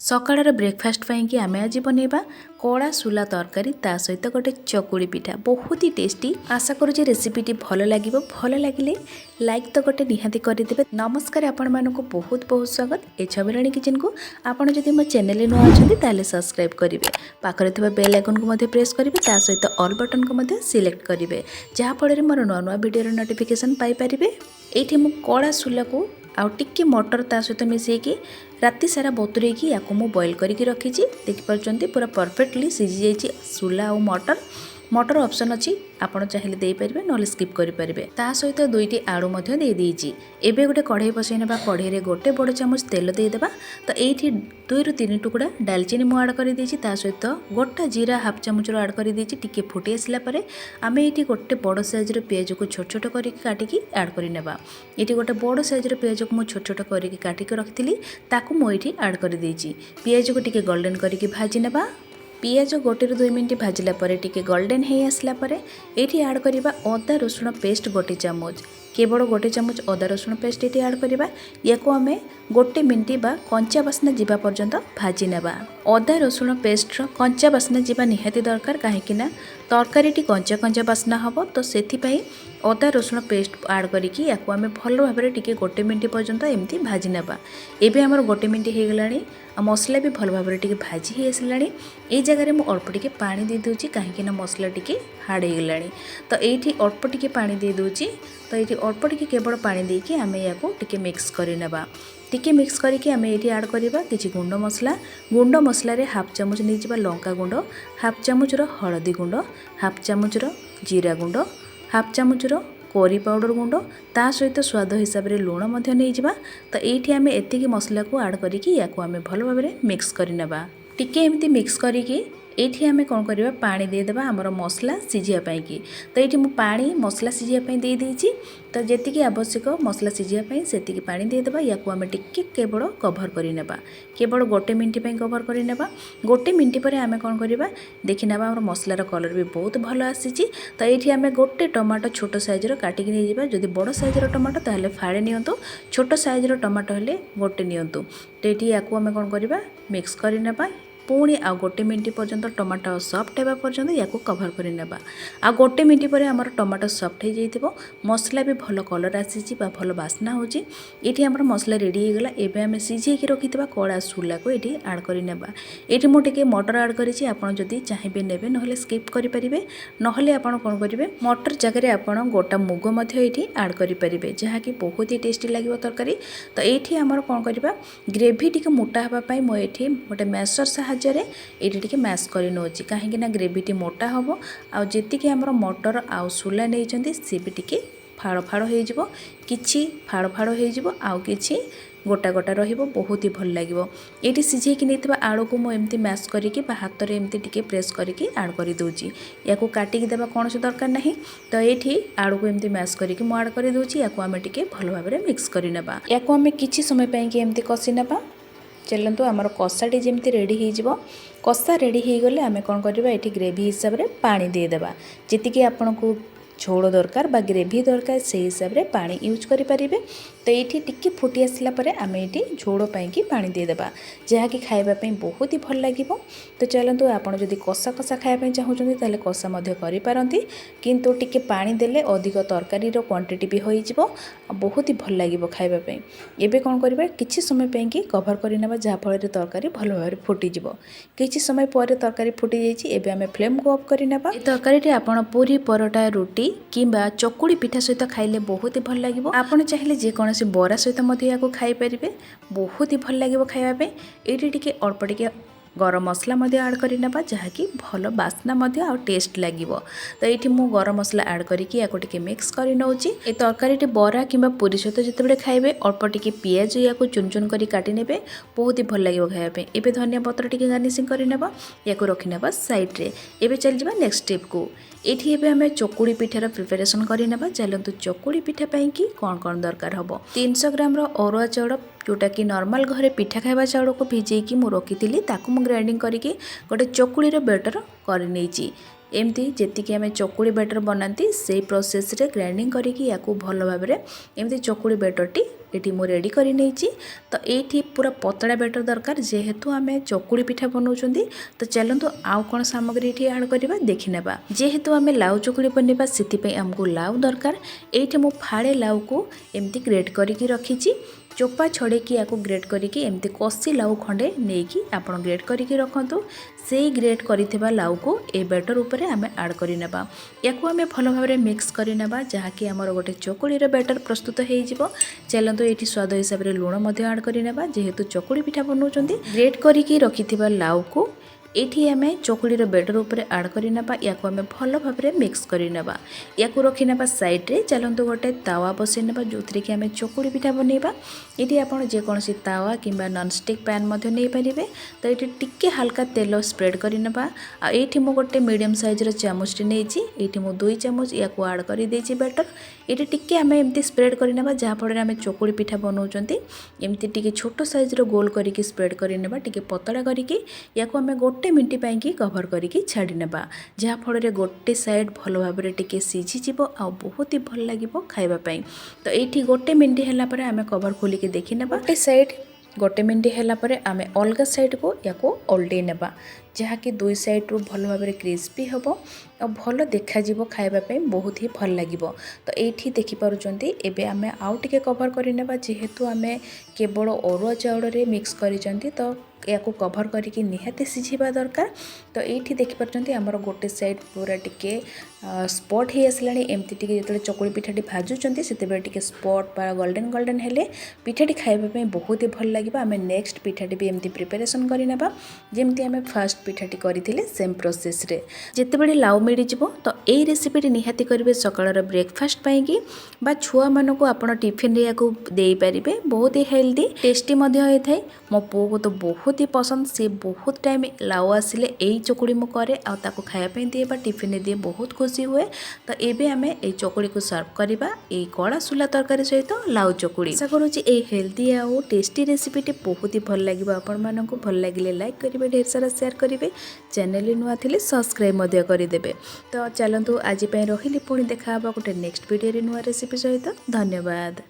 सकाळर breakfast कि आम आज बनैबा कड़ा सुला तरकारी ता सहित गोटे चकुली पिठा बहुत ही टेस्टी। आशा करूँ रेसिपीटी भल लगे लाइक तो गोटे निहाती करदे। नमस्कार आपण मानक बहुत बहुत स्वागत ए छबि रानी किचन को। आपण जदि मो चैनल नुआ अच्छा ताले सब्सक्राइब करेंगे, पाखरे थिबा बेल आइकन को प्रेस करेंगे, ता सहित ऑल बटन को सिलेक्ट करेंगे जहाँ फल मोर नुआ नुआ वीडियो नोटिफिकेशन पाई पारिबे। एठी मु कड़ा सुला को आउ टिके मटर ता सहित मिसेकी राति सारा बतुरेकी या बॉईल करके रखी। देखिपारे पूरा परफेक्टली सिझी जाइए सुला और मटर ऑप्शन अच्छी आपड़ चाहिए दे पारे ना स्किप करेंगे। ता सहित दुईटी आलू दे देइछि। एबे गोटे कढ़ाई बसई ना, कढ़ाई गोटे बड़ चामच तेल देदेबा। तो ये 2 ରୁ 3 टुकड़ा डालचीनी मु आड कर देछि, ता सहित गोटा जीरा हाफ चामच आड कर देछि। टिके फुटी आसला परे आमे एठी गोटे बड़ साइज पियाज को छोट छोट करके काटिकी आड कर नेबा। एठी गोटे बड़ साइज पियाज को मु छोट छोट करके काटिकी रखिथिली, ताकू मु एठी आड कर देछि। पियाज को टिके गोल्डन करके भाजी नेबा। पियाज 1 ରୁ 2 मिनट भाजिला परे टिके गोल्डन हो आसला परे एठी आड करिबा अदा रसुण पेस्ट 1 चामच, केवल 1 चामच अदा रसुण पेस्ट ये आड करिबा। याको आमे 1 मिनट बा कंचा बास्ना जीवा पर्यंत भाजी नेबा। अदा रसुण पेस्ट कंचा बास्ना जीवा निहाती दरकार, कहीं तरकारीटी कंचा कंचा बास्ना हम, तो से अदा रसुण पेस्ट आड करिकी याको आमे भल भाव में टिके 1 मिनट पर्यंत एमती भाजी नेबा। एबे हमर 1 मिनट हो गलानी, मसला भी भल भाव में टिके भाजी हो आसलानी। ए जगह मु अल्प टिके पानी दे दूची, कहीं मसला टिके हार्ड हो गलानी। तो ये अल्प टिके पानी दे दूची। तो ये अल्प टिके केवल पानी देकी आमे याको टिके मिक्स करि नेबा। टिके मिक्स करके आमे एठी ऐड करिबा किछि गुंड मसला रे हाफ चामच नै जिबा लंका गुंड, हाफ चामच रो हळदी गुंड, हाफ चामच रो जीरा गुंड, हाफ चामच रो करी पाउडर गुंड, ता सहित स्वाद हिसाब रे लूण मध्य नै जिबा। तो एठी आमे एतिकी मसला को ऐड करिकी याको आमे भल भाव में मिक्स करि नेबा। टिके एमती मिक्स करिकी एठी आमे कोन करिबा पानी दे देबा हमर मसला सिझिया पई की। तो एठी मु पानी मसला सिझिया पई दे देछि। तो जेतिकी आवश्यक मसला सिझिया पई सेतिकी पानी दे देबा। याको आमे टिके केवल कवर करि नेबा, केवल 1 मिनट पई कवर करि नेबा। 1 मिनट परे आमे कोन करिबा देखि नेबा हमर मसलार कलर भी बहुत भलो आसीछि। तो एठी आमे गोटे टमाटो छोट साइज रो काटिकी नै जिबा। जदि बड़ साइज रो टमाटो ताले फाळे नियंतु, छोट साइज रो टमाटो हेले गोटे नियंतु। तो एठी याको आमे कोन करिबा मिक्स करि नेबा। पुणी आ 1 मिनट पर्यंत टमाटो सॉफ्ट होगा पर्यंत या कवर कर नेबा। आ 1 मिनट पर आमर टमाटो सॉफ्ट हो जाइथिबो, मसला भी भल कलर आसीछि बा भल बास्ना होछि। एठी हमर मसला रेडी हो गला। एबे आमे सिझे के रखितबा कड़ा सुला को एठी ऐड कर नेबा। एठी मो टिके मटर ऐड करिछि, आपण जदि चाहिबे नेबे, नहले स्किप करि परिबे। नहले आपण कोन करिवे मटर जगह रे आपण गोटा मुग मध्ये एठी ऐड करि परिबे, जहा कि बहुत ही टेस्टी लागिवो तरकारी। तो एठी हमर कोन करिबा ग्रेवी टिके मोटा हबा पई मो एठी गोटे मैशर ये टिके मैश कर नौची, कहीं ग्रेवीटी मोटा हम। आउ जी आम मटर आउ सुला नहीं सी भी टिके फाड़ फाड़ हो, किछि फाड़ फाड़ हो, आउ किछि गोटा गोटा रहिबो, बहुत ही भल लागिवो। एठी सिझेकी नेथिबा आलू को मु एमती मैश करिकी बा हाथ रे एमती टिके प्रेस करिकी ऐड करि दोची। याको काटिकी देबा कोनोसी दरकार नाही। तो एठी आलू को एमती मैश करिकी मु ऐड करि दोची। याको आमे टिके भल भाव में मिक्स करि नेबा। याको आमे किछि समय पई कि एमती कसी नेबा। चलतु आमर कषाटी जमी रेडी हो, कषा रेडी हो गले आमे कौन करवा ये ग्रेवी हिसाब रे पानी देदेबा। जी आपन को झोल दरकार बा ग्रेवी दरकार से हिसाब रे पानी यूज करि परिबे। तो ये टिके फुटी आसला परे आमे ये झोल पाई पानी देदेबा, जहाँकि खाइबा पई बहुत ही भल लागिबो। तो चलतु आपन जदि कषा कषा खाइबा चाहूचंती ताले कषा मध्य करि पारंती, किंतु टिके पानी देले अधिक तरकारी रो क्वांटिटी भी होई जिवो, बहुत ही भल लागिबो खाइबा पई। एबे कोन करबा किछि समय पई कि कवर करि नेबा, जहाँ फल रे तरकारी भल भाबरे फुटी जिवो। किछि समय पर तरकारी फुटी जाइछि। एबे आमे फ्लेम को ऑफ करि नेबा। ए तरकारी आपन पूरी परोटा रोटी किंबा चकुली पिठा सहित खाइले बहुत ही भल लागिबो। आपन चाहिले जे कोनोसी बरा सहित मध्य याको खाइ परिबे, बहुत ही भल लागिबो खाइबा पे। एठी टिके अल्प टिके गरम मसला मध्य ऐड करि नेबा, जहाँकि भल बास्ना मध्य आ टेस्ट लागिबो। तो ये मु गरम मसला ऐड करिकी याको टिके मिक्स करि नौची। ए तरकारीटी बरा किंबा पूरी सहित जितेबाला खाइबे अल्प टिके पियाज याको चुन चुन करि काटि नेबे, बहुत ही भल लागिबो खाइबा पे। एबे धनिया पत्र टिके गार्निशिंग करि नेबा, याको रखि नेबा साइड रे। एबे चल जिबा नेक्स्ट स्टेप को। एठी एबे हमें चकुली पिठार प्रिपरेशन करि नेबा। चलंतु चकुली पिठा पई कि कोन कोन दरकार हबो। 300 ग्राम रो अरुआ चाउल, जोटा कि नॉर्मल घरे पिठा खाइबा चाउल को भिजेकी मु रखिथिली, ताकू मु ग्राइंडिंग करिकी गोटे चकुली रो बैटर करि नेछि। एमती जेतिकी आमे चकुली बैटर बनाती से प्रोसेस रे ग्राइंडिंग करिकी याकू भल भाबरे एमती चकुली बैटरटी ये मु रेडी कर तो ये पूरा पतला बैटर दरकार जेहेतु आम चकुली पिठा बनाऊँ। तो चलतु आउ कौन सामग्री ये आड करवा देखने जेहेतु आम लाउ चकुली बनवा से आमको लाउ दरकार। ये मु फाड़े लाउ को एमती ग्रेट करके रखी चोपा छड़ेकी या ग्रेट करके एमती कषि लाउ खंडे नहीं आप ग्रेट करके रखु से ग्रेट कर लाउ को ए बैटर उपरे आम आड करवा या आम भल भाव मिक्स करवा जहाँकि आमर गोटे चकुलीर बैटर प्रस्तुत हो। चलतु ये स्वाद हिसाब से लुण आड करवा जेहेतु चकुली पिठा बनाऊँ ग्रेट करके रखि लाउ को ये आम चकुलीर बैटर उपरे आड करवा या आम भल भाव मिक्स करवा या रखिना साइड्रे। चलतु गोटे तावा बसई ना जो थी कि आम चकुली पिठा बनवा ये आप जेकोसी तावा कि नॉनस्टिक पैन नहीं पारे। तो ये टिके हल्का तेल स्प्रेड करवा ये मु गोटे मीडियम साइजर चामचटे नहीं ये मु 2 चामच या आड कर बैटर ये टिके आम एमती स्प्रेड करवा जहाँफल आम चकुली पिठा बनाऊँ एमती टिके छोट साइजर गोल करके स्प्रेड करवा टिके पतला करके या आम गोटे मिनट पाई कभर करके छाड़ी नेबा जहाँफल गोटे साइड भल भाव टिके सीझीज आ बहुत ही भल लगे खावाई। तो ये गोटे मिनट है आम कभर खोलिक देखी नेबा गोटे साइड गोटे मिनट है आम अलग साइड को या ओल्टे नेबा जहाँकि दुई साइड रू भल भाव क्रिस्पी हम और भल देखा खावाई बहुत ही भल लगे। तो ये देखिपुंट एवं आम आउ टे कभर करवा जेहेतु आम केवल अरुआ चाउल मिक्स कर तो या कभर करके निहाती सिझा दरकार। तो ये देखिपुंट आमर गोटे साइड पूरा टिके स्पॉट हो आसला एमती टिके जो चकुली पिठाटी भाजुंट से स्पॉट बा गोल्डन गोल्डन हेले पिठाटी खावाई बहुत ही भल लगे। आम नेक्स्ट पिठाटी भी एमती प्रिपेरेसन करना जमती आम फास्ट पिठाटी करथिले सेम प्रोसेस रे जेतेबेले लाउ मिल जिवो। तो एई रेसिपीटी निहाती करिवे सकाळर ब्रेकफास्ट पाइकी बा छुआ मानको आपण टिफिन रे याको देई परिबे बहुत ही हेल्दी टेस्टी मध्ये होय थाए। मो पुओ को तो बहुत ही पसंद से बहुत टाइम लाउ आसिले एई चकुली मु करे आ ताको खाया पे दिए बा टिफिन रे दिए बहुत खुशी हुए। तो एबे आमे एई चकुली को सर्व करबा एई कड़ा सुला तरकारी सहित लाउ चकुली। आशा करूची एई हेल्दी आ टेस्टी रेसिपीटी बहुत ही भल लागिबो आपण मानको भल लागिले लाइक करिवे ढेर सारा शेयर करिवे चैनल नुआ थिले सब्सक्राइब मध्य करिदेबे। तो चलतु आज रही पुणी देखा गोटे नेक्स्ट वीडियो नुआ रेसिपी सहित धन्यवाद।